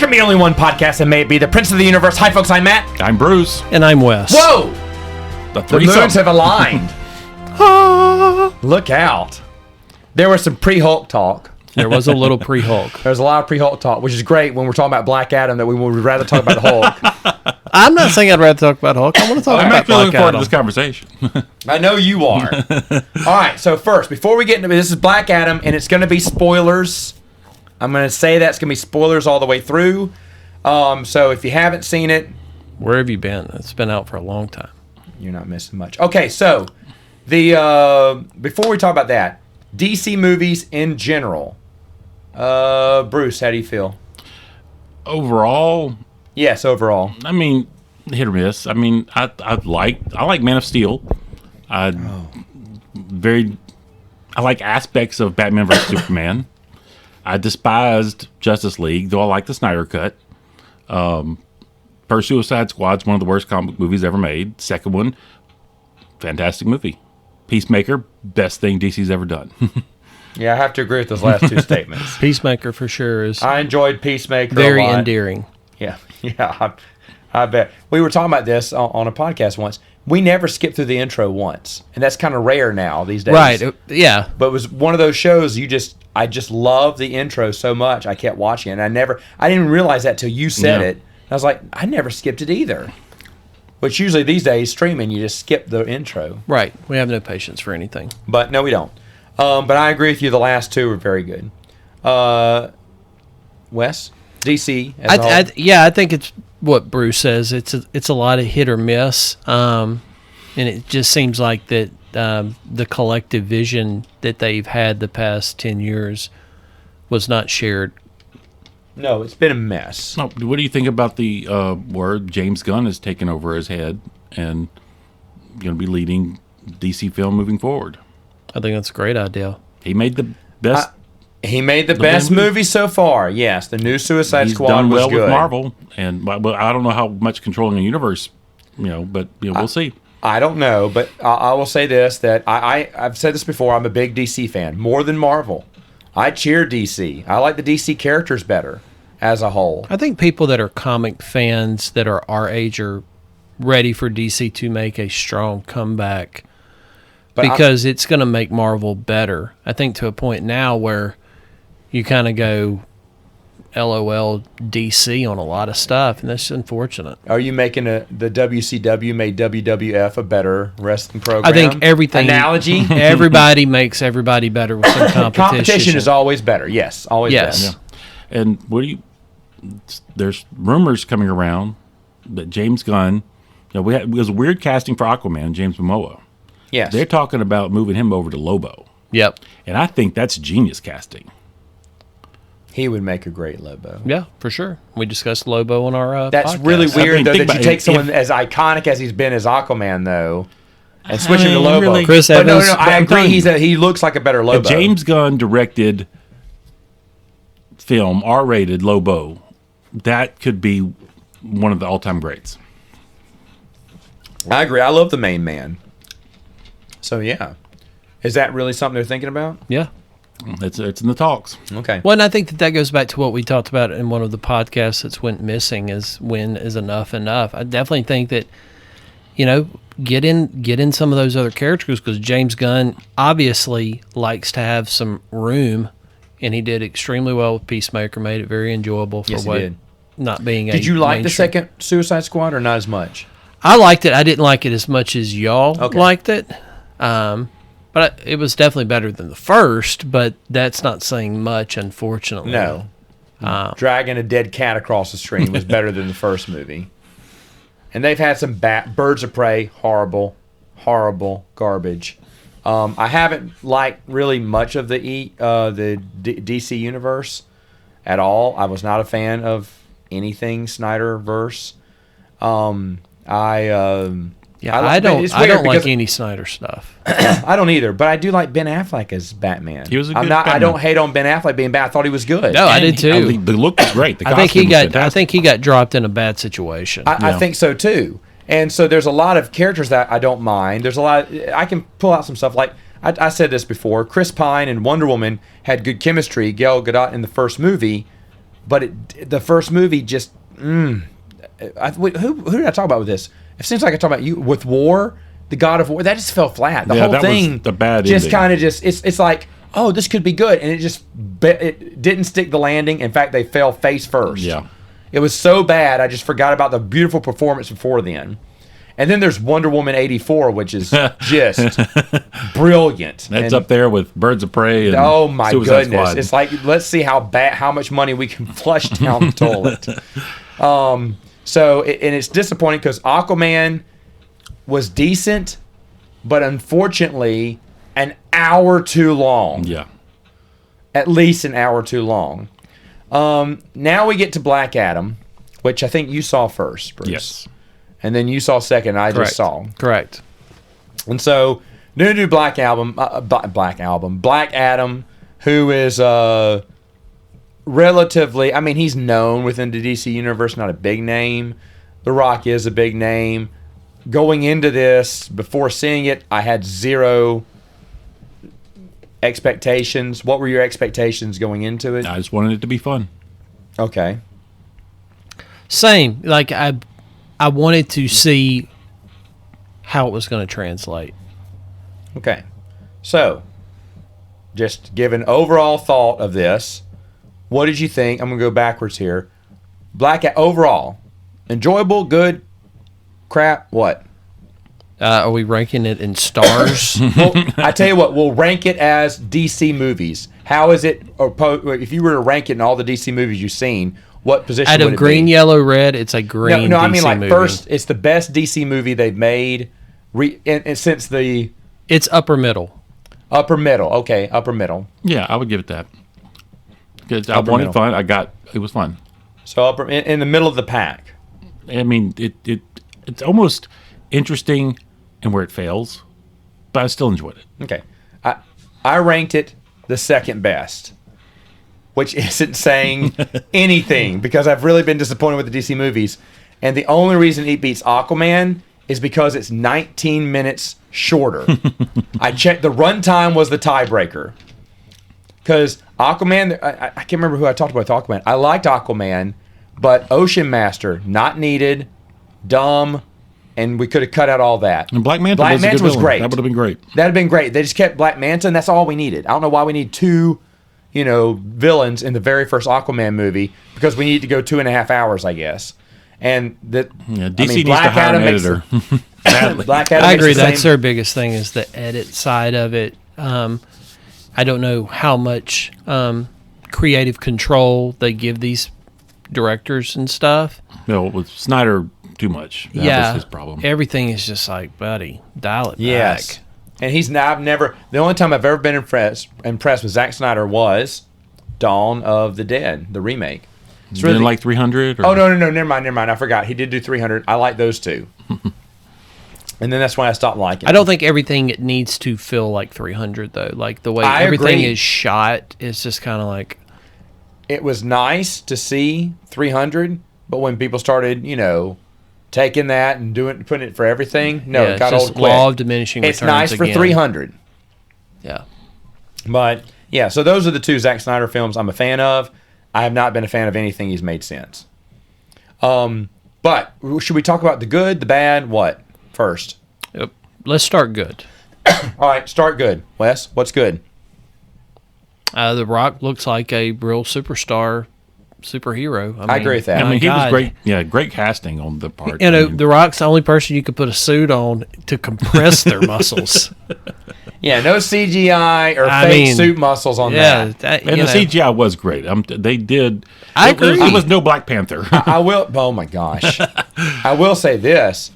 can be only one podcast, and may it be the Prince of the Universe. Hi, folks. I'm Matt. I'm Bruce. And I'm Wes. Whoa! The moons have aligned. Look out. There was some pre-Hulk talk. There was a little pre-Hulk. There's a lot of pre-Hulk talk, which is great when we're talking about Black Adam, that we would rather talk about Hulk. I'm not saying I'd rather talk about Hulk. I want to talk I'm about actually Black looking forward to Adam. this conversation. I know you are. All right, so first, before we get into this is Black Adam, and it's going to be spoilers. I'm going to say that's going to be spoilers all the way through. So if you haven't seen it, Where have you been? It's been out for a long time. you're not missing much. Okay, so the before we talk about that, DC movies in general. Bruce, how do you feel? Overall, Yes, overall. I mean, hit or miss. I mean, I like Man of Steel. I like aspects of Batman vs Superman. I despised Justice League, though I like the Snyder Cut. First Suicide Squad's one of the worst comic book movies ever made. Second one, fantastic movie. Peacemaker, best thing DC's ever done. Yeah, I have to agree with those last two statements. Peacemaker for sure is I enjoyed Peacemaker very a lot. endearing. Yeah, I bet. We were talking about this on a podcast once. We never skipped through the intro once, and that's kind of rare now these days. Right, yeah. But it was one of those shows I just love the intro so much. I kept watching it, and I didn't even realize that till you said Yeah. it. I was like, I never skipped it either. Which usually these days, streaming, you just skip the intro. Right. We have no patience for anything. But no, we don't. But I agree with you. The last two were very good. Wes, DC. As a whole. I think it's what Bruce says. It's a lot of hit or miss, and it just seems like that the collective vision that they've had the past 10 years was not shared. No, it's been a mess. Now, what do you think about the word James Gunn has taken over his head and going to be leading DC film moving forward? I think that's a great idea. He made the best. He made the best movie so far. Yes, the new Suicide He's Squad done was well good. with Marvel, and well, I don't know how much controlling the universe, but we'll see. I don't know, but I will say this, that I've said this before, I'm a big DC fan, more than Marvel. I cheer DC. I like the DC characters better as a whole. I think people that are comic fans that are our age are ready for DC to make a strong comeback because it's going to make Marvel better. I think to a point now where you kind of go LOL DC on a lot of stuff, and that's unfortunate. Are you making the WCW made WWF a better wrestling program? I think everything analogy. Everybody makes everybody better with some competition. Competition is always better. Yes, always Yes. better. Yeah. And there's rumors coming around that James Gunn, it was a weird casting for Aquaman, James Momoa. Yes. They're talking about moving him over to Lobo. Yep. And I think that's genius casting. He would make a great Lobo. Yeah, for sure. We discussed Lobo on our That's podcast. really weird, though, think that you about take it, someone as iconic as he's been as Aquaman, though, and switch him to mean, Lobo. really- Chris But no, Evans. I I'm agree. telling you. He looks like a better If Lobo. James Gunn directed film, R-rated Lobo, that could be one of the all-time greats. I agree. I love the main man. So, yeah. Is that really something they're thinking about? Yeah. It's in the talks. Okay. Well, and I think that goes back to what we talked about in one of the podcasts that's went missing is when is enough enough. I definitely think that, get in some of those other characters because James Gunn obviously likes to have some room, and he did extremely well with Peacemaker, made it very enjoyable for Yes, he what did. not being a Did you like the mainstream. second Suicide Squad or not as much? I liked it. I didn't like it as much as y'all Okay. liked it. But it was definitely better than the first, but that's not saying much, unfortunately. No. Dragging a dead cat across the screen was better than the first movie. And they've had some Birds of Prey, horrible, horrible garbage. I haven't liked really much of the DC universe at all. I was not a fan of anything Snyderverse. I don't it's weird like because- any Snyder stuff. I don't either, but I do like Ben Affleck as Batman. He was a I'm good not. I Batman. don't hate on Ben Affleck being bad. I thought he was good. No, I did too. The look was great. The I think he costume was got. I fantastic. think he got dropped in a bad situation. I think so too. And so there's a lot of characters that I don't mind. There's a lot. I can pull out some stuff like I said this before. Chris Pine and Wonder Woman had good chemistry. Gal Gadot in the first movie, But the first movie just who did I talk about with this? It seems like I talk about you with War, the God of War. That just fell flat. The whole thing, was the bad just kind of it's like, oh, this could be good, and it didn't stick the landing. In fact, they fell face first. Yeah, it was so bad. I just forgot about the beautiful performance before then. And then there's Wonder Woman 84, which is just brilliant. That's up there with Birds of Prey and oh my Suicide goodness. Squad. It's like, let's see how much money we can flush down the toilet. And it's disappointing because Aquaman was decent, but unfortunately an hour too long. Yeah. At least an hour too long. Now we get to Black Adam, which I think you saw first, Bruce. Yes. And then you saw second, and I just saw. Correct. And so, new Black Adam, who is relatively, I mean, he's known within the DC universe, not a big name. The Rock is a big name. Going into this, before seeing it, I had zero expectations. What were your expectations going into it? I just wanted it to be fun. Okay. Same. Like, I wanted to see how it was going to translate. Okay. So, just give an overall thought of this. What did you think? I'm going to go backwards here. Overall, enjoyable, good, crap, what? Are we ranking it in stars? Well, I tell you what, we'll rank it as DC movies. How is it, or if you were to rank it in all the DC movies you've seen, what position Out would of it green, be? yellow, red, it's a green. No, DC I mean like movie. first, it's the best DC movie they've made, and since the It's upper middle. upper middle. Okay, upper middle. Yeah, I would give it that. Because I Upper wanted middle. fun. It was fun. So upper in the middle of the pack. I mean, it's almost interesting in where it fails, but I still enjoyed it. Okay, I ranked it the second best, which isn't saying anything because I've really been disappointed with the DC movies, and the only reason it beats Aquaman is because it's 19 minutes shorter. I checked, the runtime was the tiebreaker. Because Aquaman, I can't remember who I talked about with Aquaman. I liked Aquaman, but Ocean Master, not needed, dumb, and we could have cut out all that. And Black Manta was villain. great. That would have been great. That'd have been great. They just kept Black Manta, and that's all we needed. I don't know why we need two, villains in the very first Aquaman movie, because we need to go 2.5 hours, I guess. And DC needs to hire an editor. Black Adam I agree. makes the That's same- their biggest thing is the edit side of it. I don't know how much creative control they give these directors and stuff. No, with Snyder, too much. That was his problem. Everything is just like, buddy, dial it Yes. back. And the only time I've ever been impressed with Zack Snyder was Dawn of the Dead, the remake. It's Didn't like 300? Or? Oh, no, never mind. I forgot. He did do 300. I like those two. And then that's when I stopped liking I don't think everything needs to feel like 300, though. Like, the way I everything agree. is shot is just kind of like... It was nice to see 300, but when people started, taking that and putting it for everything, no, Yeah, it got it's old just quick. law of diminishing It's returns nice for again. 300. Yeah. But, yeah, so those are the two Zack Snyder films I'm a fan of. I have not been a fan of anything he's made since. But should we talk about the good, the bad, what first? Yep. Let's start good. All right, start good. Wes, what's good? The Rock looks like a real superhero. I agree with that. I mean, he was God. great. Yeah, great casting on the part. You know, I mean, The Rock's the only person you could put a suit on to compress their muscles. Yeah, no CGI or fake suit muscles on that. and the CGI was great. They did. I There agree. was no Black Panther. I will. Oh my gosh, I will say this: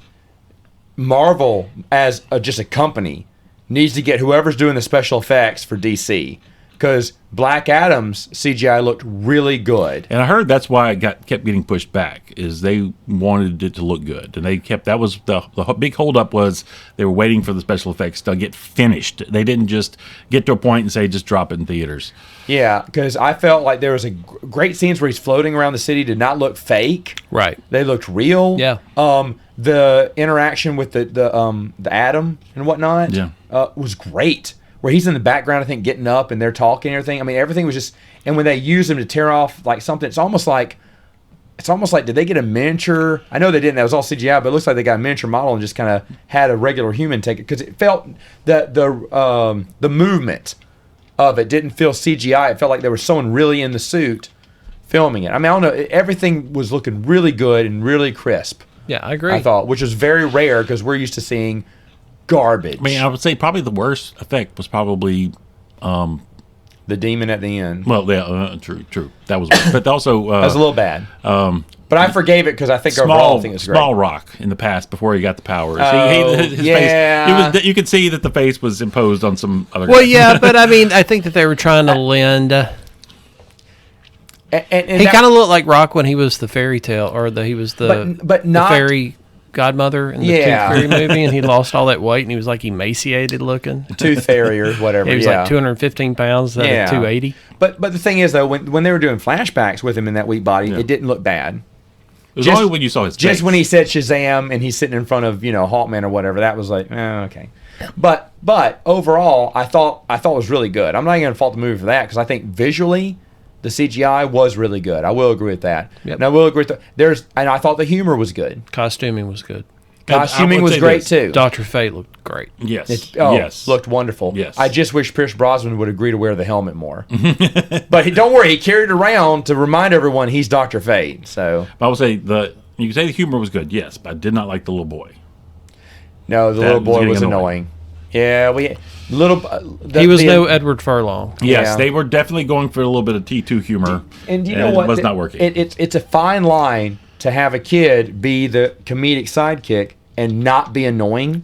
Marvel, as just a company, needs to get whoever's doing the special effects for DC, because Black Adam's CGI looked really good. And I heard that's why it kept getting pushed back. Is they wanted it to look good, and they kept. That was the big holdup was they were waiting for the special effects to get finished. They didn't just get to a point and say just drop it in theaters. Yeah, because I felt like there was great scenes where he's floating around the city did not look fake. Right. They looked real. Yeah. The interaction with the Atom and whatnot. Yeah. Was great. where he's in the background, I think, getting up and they're talking and everything. I mean, everything was just, and when they use him to tear off like something, it's almost like, did they get a miniature? I know they didn't. That was all CGI, but it looks like they got a miniature model and just kind of had a regular human take it, because it felt the movement of it didn't feel CGI. It felt like there was someone really in the suit filming it. I mean, I don't know. Everything was looking really good and really crisp. Yeah, I agree. I thought, which was very rare because we're used to seeing garbage. I mean, I would say probably the worst effect was probably the demon at the end. well, yeah, true. That was, but also That was a little bad. But I forgave it because I think overall I think it's great. Small Rock in the past before he got the powers. His yeah. face, you could see that the face was imposed on some other. Well, guy. yeah, but I mean, I think that they were trying to lend. And He kind of looked like Rock when he was the fairy tale, or he was the but not the fairy godmother in the Yeah. Tooth Fairy movie, and he lost all that weight, and he was like emaciated looking. Tooth Fairy or whatever. He was yeah. like 215 pounds instead of 280. But the thing is though, when they were doing flashbacks with him in that weak body, it didn't look bad. It was just- only when you saw his Just face. when he said Shazam and he's sitting in front of Hawkman or whatever, that was like, okay. But overall, I thought it was really good. I'm not even gonna fault the movie for that because I think visually, the CGI was really good. I will agree with that. Yep. And I will agree with and I thought the humor was good. Costuming was good. Costuming was great too. Dr. Fate looked great. Yes. Yes, looked wonderful. Yes. I just wish Pierce Brosnan would agree to wear the helmet more. But don't worry, he carried it around to remind everyone he's Dr. Fate. So I would say you could say the humor was good, yes, but I did not like the little boy. no, the That little was boy getting was annoying. Yeah, He was no Edward Furlong. Yes, Yeah. they were definitely going for a little bit of T2 humor. And you know what? It was not working. It's a fine line to have a kid be the comedic sidekick and not be annoying,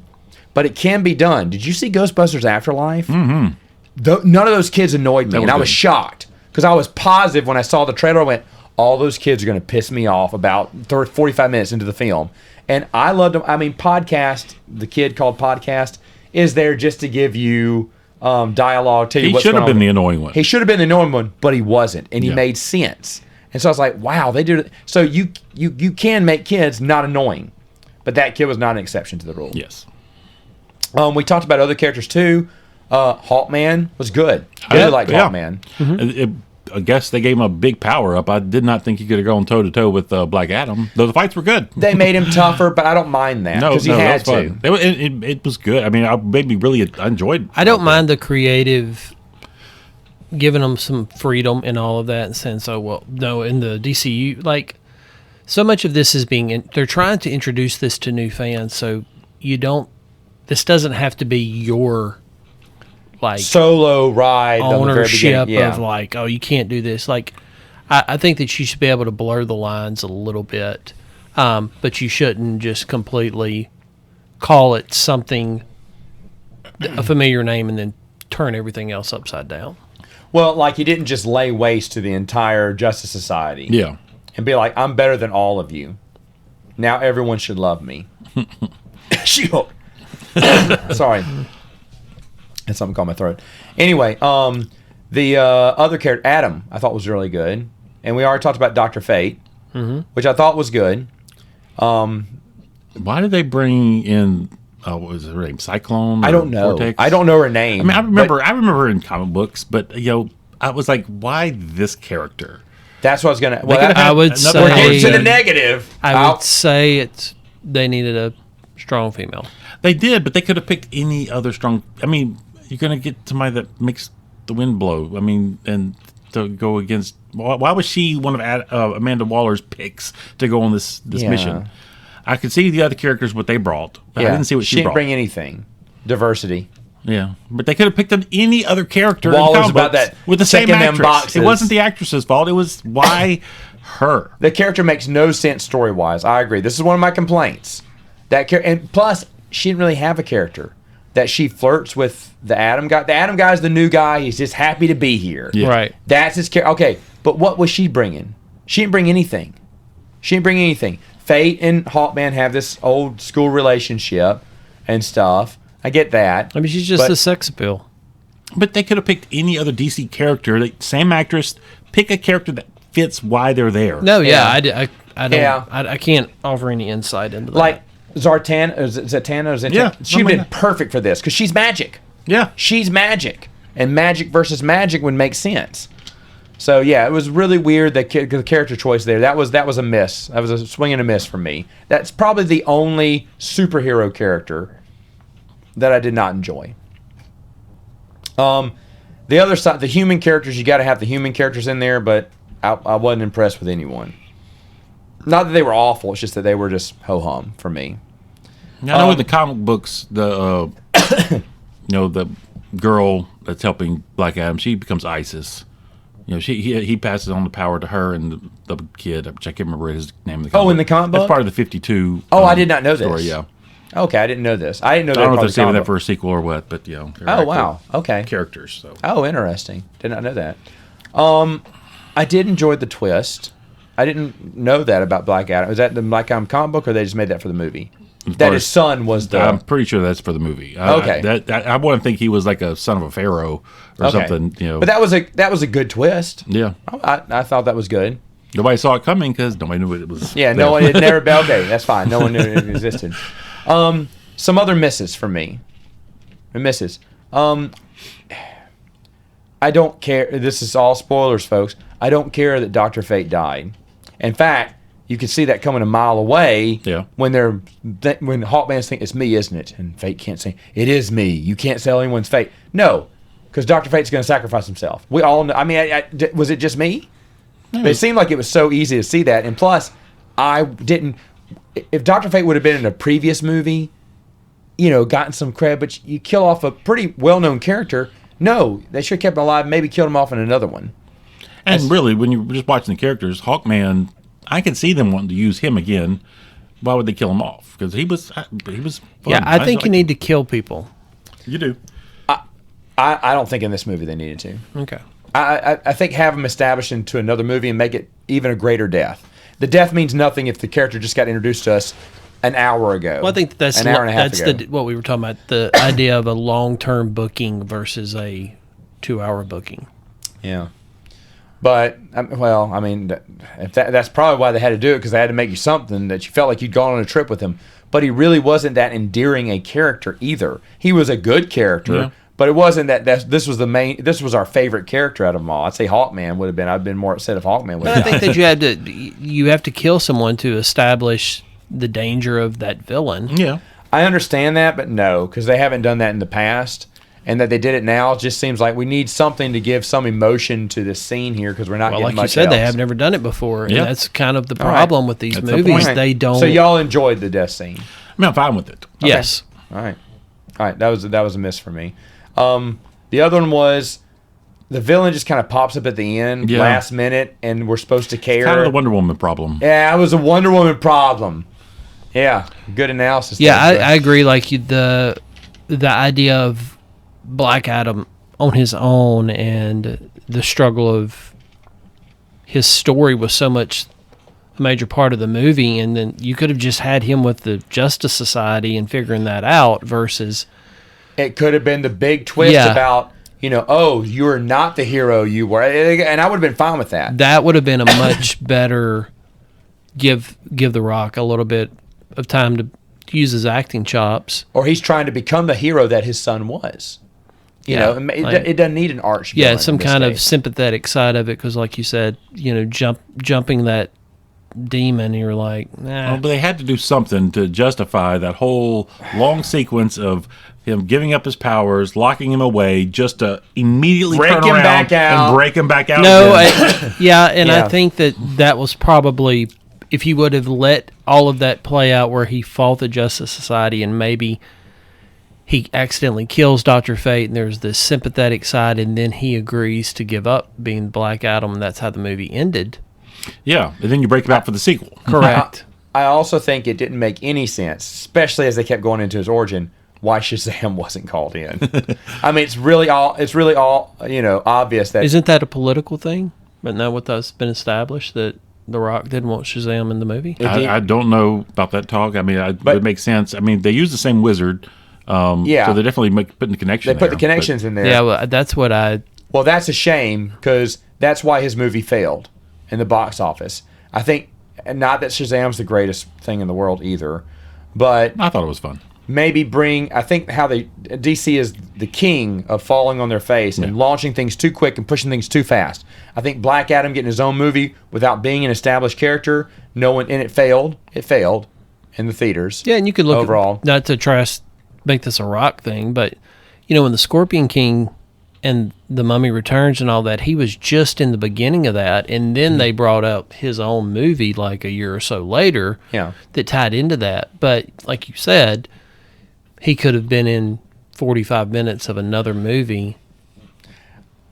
but it can be done. Did you see Ghostbusters Afterlife? Mm-hmm. None of those kids annoyed me, and I was shocked because I was positive when I saw the trailer. I went, all those kids are going to piss me off about 45 minutes into the film. And I loved them. I mean, the kid called Podcast, is there just to give you dialogue, tell you He what's should going have on. been the annoying one. He should have been the annoying one, but he wasn't, and he Yeah. made sense. And so I was like, wow, they did it. So you can make kids not annoying, but that kid was not an exception to the rule. Yes. We talked about other characters too. Hawkman was good. I really liked Hawkman. I guess they gave him a big power up. I did not think he could have gone toe to toe with Black Adam. Though the fights were good. They made him tougher, but I don't mind that because he had that was to. fun. It was good. I mean, I enjoyed. I don't mind the creative, giving them some freedom and all of that, and saying, so, well, no, in the DCU, like, so much of this is they're trying to introduce this to new fans, so this doesn't have to be your, like, Solo ride on the very ownership beginning. Yeah. of, like, oh, you can't do this. Like, I think that you should be able to blur the lines a little bit, but you shouldn't just completely call it something, a familiar name, and then turn everything else upside down. Well, like he didn't just lay waste to the entire Justice Society. Yeah. And be like, I'm better than all of you. Now everyone should love me. She-Hulk. Sorry. Had something caught my throat. Anyway, the other character, Adam, I thought was really good. And we already talked about Dr. Fate, which I thought was good. Why did they bring in? What was her name? Cyclone? I don't know. Vortex? I don't know her name. I mean, I remember her in comic books, but I was like, why this character? That's what I was going to... Well, I would we're say... getting to the negative. I would say they needed a strong female. They did, but they could have picked any other strong... I mean, you're going to get somebody that makes the wind blow. I mean, and to go against... Why was she one of Amanda Waller's picks to go on this mission? I could see the other characters, what they brought. But I didn't see what she brought. didn't bring anything. Diversity. Yeah, but they could have picked up any other character Waller's in comic about books that with the same checking them actress. boxes. It wasn't the actress's fault. It was why her. The character makes no sense story-wise. I agree. This is one of my complaints. And plus, she didn't really have a character. That she flirts with the Atom guy. The Atom guy's the new guy. He's just happy to be here. Yeah. Right. That's his character. Okay, but what was she bringing? She didn't bring anything. Fate and Hawkman have this old school relationship and stuff. I get that. I mean, she's just a sex appeal. But they could have picked any other DC character. Same actress. Pick a character that fits why they're there. No, I don't. Yeah. I can't offer any insight into that. Like Zatanna, Yeah, she'd been perfect for this because she's magic. Yeah. She's magic, and magic versus magic would make sense. So yeah, it was really weird the character choice there. That was a miss. That was a swing and a miss for me. That's probably the only superhero character that I did not enjoy. The other side, the human characters, you got to have the human characters in there, but I wasn't impressed with anyone. Not that they were awful, it's just that they were just ho-hum for me. I know in the comic books, the the girl that's helping Black Adam, she becomes Isis. He passes on the power to her and the kid, which I can't remember his name. In the comic in the comic book? That's part of the 52. I did not know this. Story, yeah. Okay, I didn't know this. I didn't know that. I don't know if they're saving that for a sequel or what, but Oh wow, okay. Characters. So. Oh, interesting. Did not know that. I did enjoy the twist. I didn't know that about Black Adam. Is that the Black Adam comic book, or they just made that for the movie? That his son was the. I'm pretty sure that's for the movie. Okay. I wouldn't think he was like a son of a pharaoh or something. But that was a good twist. Yeah. I thought that was good. Nobody saw it coming because nobody knew it was. Yeah, no one. It never. Okay, that's fine. No one knew it existed. Some other misses for me. Misses. I don't care. This is all spoilers, folks. I don't care that Dr. Fate died. In fact, you can see that coming a mile away. Yeah. When Hawkman's thinking it's me, isn't it? And Fate can't say it is me. You can't sell anyone's fate. No, because Dr. Fate's going to sacrifice himself. We all know. I mean, was it just me? But it seemed like it was so easy to see that. And plus, I didn't. If Dr. Fate would have been in a previous movie, gotten some cred, but you kill off a pretty well-known character. No, they should have kept him alive. Maybe killed him off in another one. And really, when you're just watching the characters, Hawkman, I can see them wanting to use him again. Why would they kill him off? Because he was fun. Yeah, I think you need to kill people. You do. I don't think in this movie they needed to. Okay. I think have them established into another movie and make it even a greater death. The death means nothing if the character just got introduced to us an hour ago. Well, I think that's an hour and a half ago. What we were talking about, the idea of a long-term booking versus a 2-hour booking. Yeah. But, I mean, if that's probably why they had to do it, because they had to make you something that you felt like you'd gone on a trip with him. But he really wasn't that endearing a character either. He was a good character, but it wasn't that this was our favorite character out of them all. I'd say Hawkman would have been. I'd been more upset if Hawkman would have been. I think that you have to kill someone to establish the danger of that villain. Yeah. I understand that, but no, because they haven't done that in the past. And that they did it now just seems like we need something to give some emotion to this scene here because we're not getting much else. Like you said, they have never done it before. And that's kind of the problem with these movies. They don't. So y'all enjoyed the death scene? I mean, I'm fine with it. Okay. Yes. All right. That was a miss for me. The other one was the villain just kind of pops up at the end, last minute, and we're supposed to care. Kind of the Wonder Woman problem. Yeah, it was a Wonder Woman problem. Yeah, good analysis. Yeah, I agree. Like the idea of Black Adam on his own and the struggle of his story was so much a major part of the movie, and then you could have just had him with the Justice Society and figuring that out versus it could have been the big twist about you're not the hero you were, and I would have been fine with that. That would have been a much better give The Rock a little bit of time to use his acting chops, or he's trying to become the hero that his son was. It doesn't need an arch. Yeah, some kind of sympathetic side of it, because, like you said, jumping that demon, you're like, nah. Well, but they had to do something to justify that whole long sequence of him giving up his powers, locking him away, just to immediately turn around and break him back out. No, I think that was probably, if he would have let all of that play out where he fought the Justice Society and maybe he accidentally kills Dr. Fate and there's this sympathetic side and then he agrees to give up being Black Adam, and that's how the movie ended. Yeah, and then you break it out for the sequel. Correct. I also think it didn't make any sense, especially as they kept going into his origin, why Shazam wasn't called in. I mean, it's really all obvious that... Isn't that a political thing? But now what that's been established, that The Rock didn't want Shazam in the movie? I don't know about that talk. I mean, it makes sense. I mean, they use the same wizard. So they're definitely putting the connection. They put the connections in there. Yeah, well, that's what I... Well, that's a shame, because that's why his movie failed in the box office. I think, not that Shazam's the greatest thing in the world either, but... I thought it was fun. maybe bring. I think how DC is the king of falling on their face and launching things too quick and pushing things too fast. I think Black Adam getting his own movie without being an established character, and it failed. It failed in the theaters. Yeah, and you could look overall. Not to try to make this a Rock thing, but when the Scorpion King and the Mummy Returns and all that, he was just in the beginning of that, and then they brought out his own movie like a year or so later that tied into that. But like you said, he could have been in 45 minutes of another movie.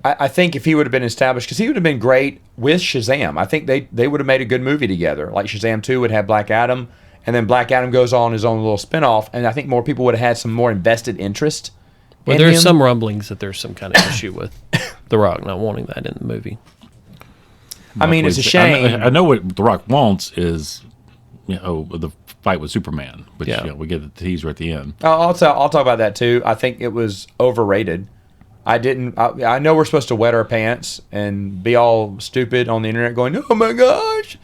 I think if he would have been established, because he would have been great with Shazam. I think they would have made a good movie together. Like Shazam 2 would have Black Adam, and then Black Adam goes on his own little spinoff, and I think more people would have had some more invested interest. Well, there's some rumblings that there's some kind of issue with The Rock not wanting that in the movie. I mean, it's a shame. I know what The Rock wants is, the fight with Superman, which we get the teaser at the end. I'll talk about that too. I think it was overrated. I know we're supposed to wet our pants and be all stupid on the internet going, oh my gosh,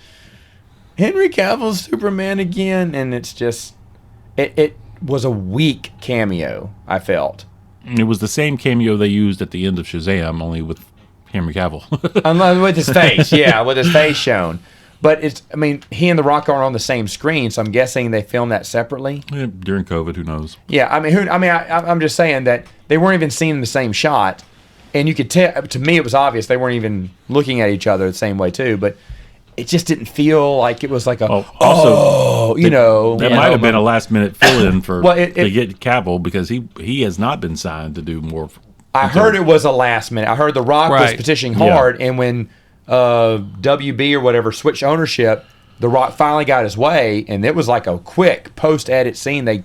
Henry Cavill's Superman again. And it's just, it was a weak cameo, I felt. It was the same cameo they used at the end of Shazam, only with Henry Cavill. With his face, with his face shown. But he and The Rock aren't on the same screen, so I'm guessing they filmed that separately. Yeah, during COVID, who knows? Yeah, I'm just saying that they weren't even seen in the same shot, and you could tell. To me, it was obvious they weren't even looking at each other the same way too. But it just didn't feel like it was like a that might have been a last minute fill in for to get Cavill, because he has not been signed to do more. I heard it was a last minute. I heard The Rock was petitioning hard, and when WB or whatever switched ownership, The Rock finally got his way, and it was like a quick post edit scene. They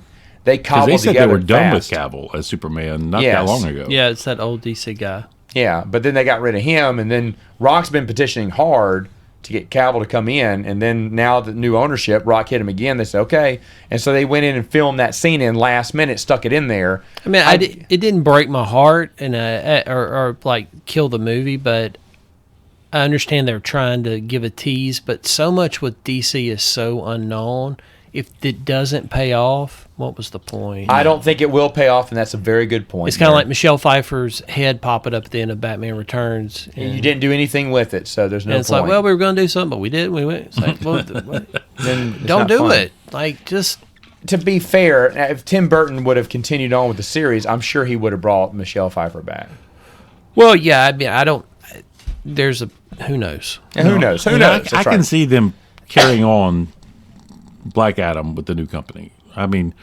cobbled they said together they were done with fast. Cavill as Superman not that long ago. Yeah, it's that old DC guy. Yeah, but then they got rid of him, and then Rock's been petitioning hard to get Cavill to come in, and then now the new ownership, Rock hit him again. They said okay, and so they went in and filmed that scene in last minute, stuck it in there. I mean, it didn't break my heart and or like kill the movie, but I understand they're trying to give a tease. But so much with DC is so unknown. If it doesn't pay off, what was the point? I don't think it will pay off, and that's a very good point. It's kind of like Michelle Pfeiffer's head popping up at the end of Batman Returns. And you didn't do anything with it, so there's no point. It's like, well, we were going to do something, but we didn't. We went. It's like, well, then don't do it. Like, just... To be fair, if Tim Burton would have continued on with the series, I'm sure he would have brought Michelle Pfeiffer back. Well, yeah, I mean, I don't... There's a... Who knows? And who knows? Who knows? I can see them carrying on Black Adam with the new company. I mean,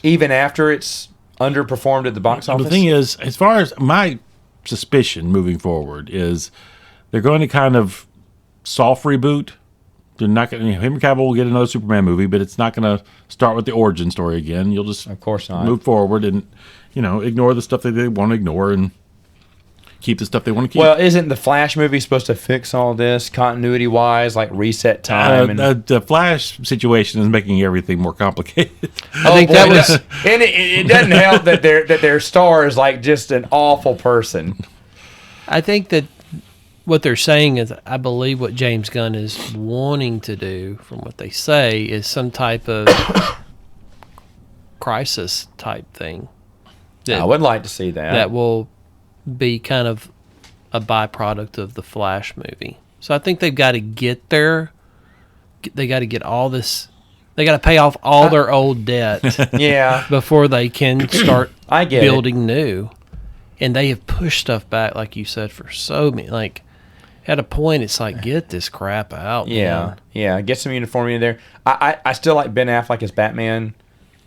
even after it's underperformed at the box office. The thing is, as far as my suspicion moving forward is, they're going to kind of soft reboot. They're not going. Henry Cavill will get another Superman movie, but it's not going to start with the origin story again. You'll just, of course, not move forward and ignore the stuff that they want to ignore and keep the stuff they want to keep. Well, isn't the Flash movie supposed to fix all this continuity-wise, like reset time? The Flash situation is making everything more complicated. I think that was, and it doesn't help that their star is like just an awful person. I think that what they're saying is, I believe what James Gunn is wanting to do, from what they say, is some type of crisis type thing. I would like to see that. That will be kind of a byproduct of the Flash movie. So I think they've got to get there. They got to get all this. They got to pay off all their old debt. Before they can start building new. And they have pushed stuff back, like you said, for so many. Like, at a point, it's like, get this crap out. Man. Get some uniformity in there. I still like Ben Affleck as Batman.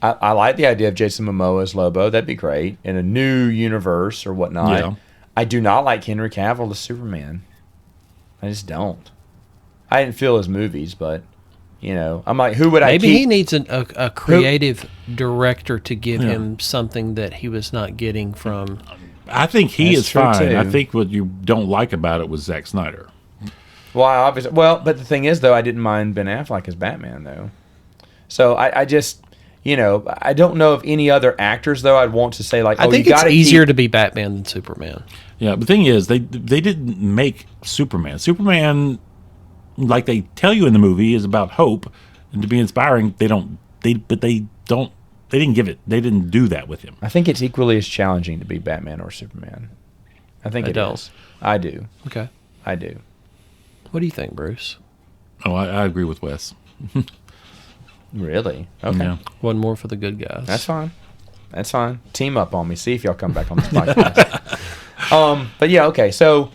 I like the idea of Jason Momoa as Lobo. That'd be great in a new universe or whatnot. Yeah. I do not like Henry Cavill as Superman. I just don't. I didn't feel his movies, but I'm like, who would I keep? Maybe he needs a creative director to give him something that he was not getting from. I think he is fine. Too. I think what you don't like about it was Zack Snyder. Well, but the thing is, though, I didn't mind Ben Affleck as Batman, though. So I just. I don't know of any other actors, though, I'd want to say, like, I think it's easier to be Batman than Superman. Yeah, the thing is, they didn't make Superman. Superman, like they tell you in the movie, is about hope and to be inspiring. They don't They didn't do that with him. I think it's equally as challenging to be Batman or Superman. I think it is. I do. Okay. I do. What do you think, Bruce? Oh, I agree with Wes. Really? Okay. Yeah. One more for the good guys. That's fine. That's fine. Team up on me. See if y'all come back on this podcast. But yeah, okay. So,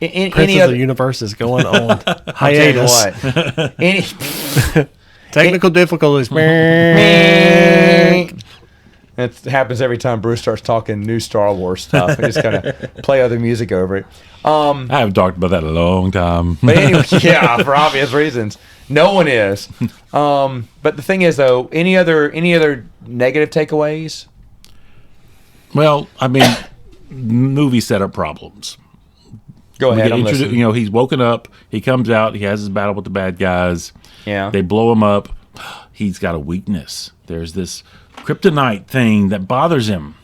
any Prince of other the Universe is going on I'll tell you hiatus. what. Any Technical difficulties. it happens every time Bruce starts talking new Star Wars stuff. We just kind of play other music over it. I haven't talked about that in a long time. But anyway, yeah, for obvious reasons. No one is. But the thing is, though, any other negative takeaways? Well, I mean, movie setup problems. Go ahead. I'm listening. You know, he's woken up. He comes out. He has his battle with the bad guys. Yeah. They blow him up. He's got a weakness. There's this kryptonite thing that bothers him.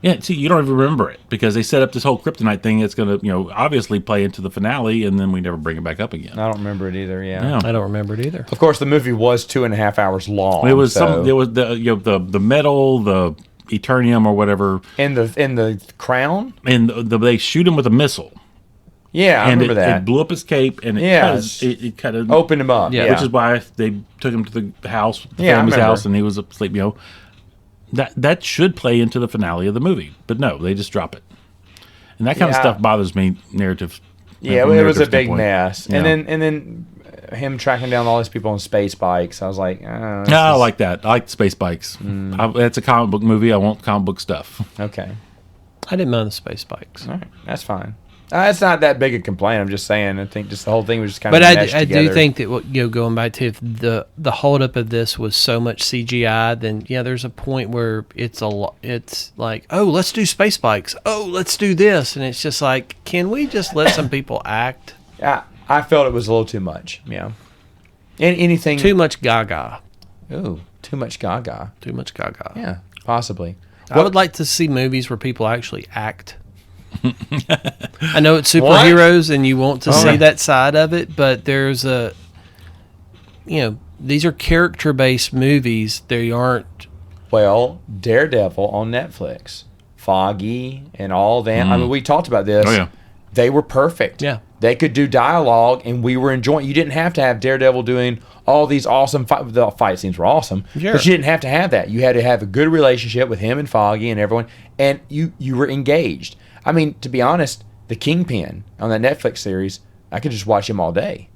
Yeah, see, you don't even remember it because they set up this whole kryptonite thing that's going to, obviously play into the finale, and then we never bring it back up again. I don't remember it either. Yeah. Yeah. I don't remember it either. Of course, the movie was 2.5 hours long. It was so. there was the metal, the Eternium or whatever, in the crown. and they shoot him with a missile. Yeah, I remember that. It blew up his cape, and it kind of opened him up. Yeah. Yeah, which is why they took him to the house, the Yeah, I family's remember. house, and he was asleep. That should play into the finale of the movie, but no, they just drop it, and that kind of Yeah. stuff bothers me. Narrative. Yeah, from it was a narrative big standpoint. mess. Yeah. And then him tracking down all these people on space bikes. I was like, No, I like that. I like space bikes. It's a comic book movie. I want comic book stuff. Okay, I didn't mind the space bikes. all right, that's fine. It's not that big a complaint. I'm just saying. I think just the whole thing was just kind But of meshed I together. do think that going back to if the holdup of this was so much CGI, then yeah, there's a point where it's like, oh, let's do space bikes. Oh, let's do this, and it's just like, can we just let some people act? Yeah, I felt it was a little too much. Yeah. Anything Too much Gaga. Ooh, too much Gaga. Too much Gaga. Yeah, possibly. I would like to see movies where people actually act. I know it's superheroes and you want to see that side of it, but there's these are character-based movies. They aren't. Well, Daredevil on Netflix, Foggy, and all that. I mean, we talked about this. Oh, yeah. They were perfect. Yeah. They could do dialogue, and we were enjoying. You didn't have to have Daredevil doing all these awesome the fight scenes were awesome, Sure. but you didn't have to have that. You had to have a good relationship with him and Foggy and everyone, and you were engaged. I mean, to be honest, the Kingpin on that Netflix series, I could just watch him all day.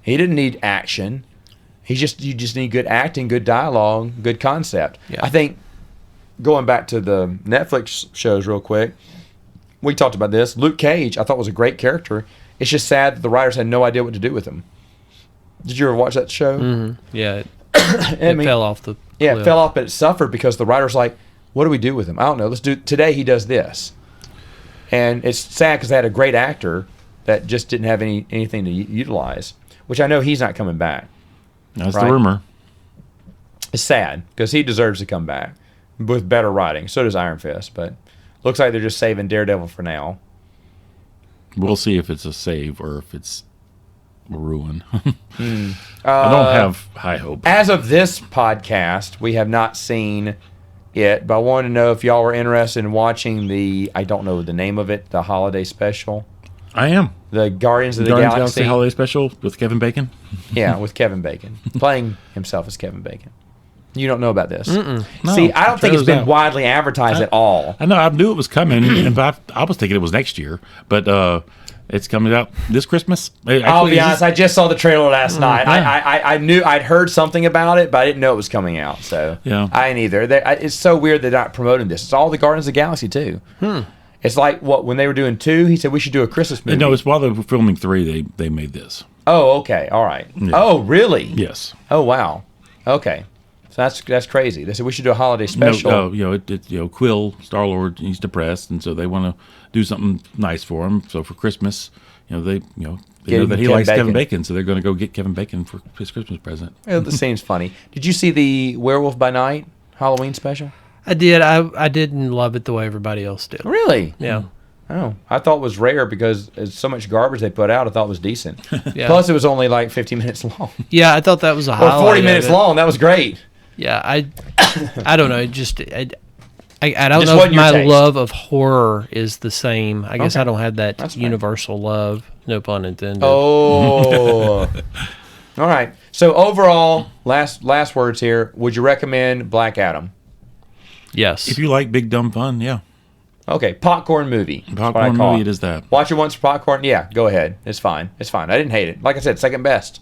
He didn't need action. You just need good acting, good dialogue, good concept. Yeah. I think going back to the Netflix shows real quick, we talked about this. Luke Cage, I thought was a great character. It's just sad that the writers had no idea what to do with him. Did you ever watch that show? Mm-hmm. Yeah, I it mean, fell off the. Yeah, cliff. it fell off, but it suffered because the writer's like, what do we do with him? I don't know. Let's do today. He does this, and it's sad because they had a great actor that just didn't have anything to utilize. Which I know he's not coming back. That's Right. the rumor. It's sad because he deserves to come back with better writing. So does Iron Fist, but looks like they're just saving Daredevil for now. We'll see if it's a save or if it's a ruin. I don't have high hope. As of this podcast, we have not seen it, but I wanted to know if y'all were interested in watching I don't know the name of it, the holiday special. I am. The Guardians of the Guardians of the Galaxy. Galaxy Holiday Special with Kevin Bacon. Yeah, with Kevin Bacon. Playing himself as Kevin Bacon. You don't know about this? No, See, I don't think it's trailer's been out. widely advertised at all. I know. I knew it was coming, and I was thinking it was next year, but it's coming out this Christmas. I'll be honest, I just saw the trailer last night. I knew I'd heard something about it, but I didn't know it was coming out. So Yeah. I ain't either. It's so weird they're not promoting this. It's all the Guardians of the Galaxy too. It's like when they were doing 2, he said we should do a Christmas movie. No, it's while they were filming 3, they made this. Oh, okay, all right. Yeah. Oh, really? Yes. Oh, wow. Okay, so that's crazy. They said we should do a holiday special. No, Quill, Star-Lord, he's depressed, and so they want to do something nice for him. So for Christmas, they know that he likes Kevin Bacon, so they're going to go get Kevin Bacon for his Christmas present. This seems funny. Did you see the Werewolf by Night Halloween special? I did. I didn't love it the way everybody else did. Really? Yeah. Oh, I thought it was rare because it's so much garbage they put out. I thought it was decent. Yeah. Plus, it was only like 15 minutes long. Yeah, I thought that was a Or highlight 40 of minutes it. long. That was great. Yeah, I don't know. I don't Just know if wasn't your my taste. love of horror is the same. I guess Okay. I don't have that That's fine. universal love. No pun intended. Oh. All right. So overall, last words here. Would you recommend Black Adam? Yes. If you like big dumb fun, yeah. Okay, popcorn movie. That's what I Popcorn call movie, it is that. Watch it once for popcorn. Yeah, go ahead. It's fine. It's fine. I didn't hate it. Like I said, second best.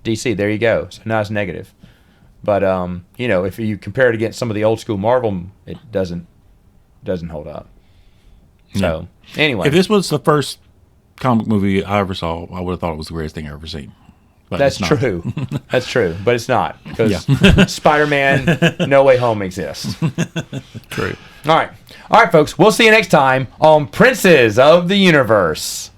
DC. There you go. So now it's negative. But if you compare it against some of the old school Marvel, it doesn't hold up. So anyway, If this was the first comic movie I ever saw, I would have thought it was the greatest thing I've ever seen. But that's it's not. true. That's true. But it's not because Spider-Man No Way Home exists. True. All right, folks. We'll see you next time on Princes of the Universe.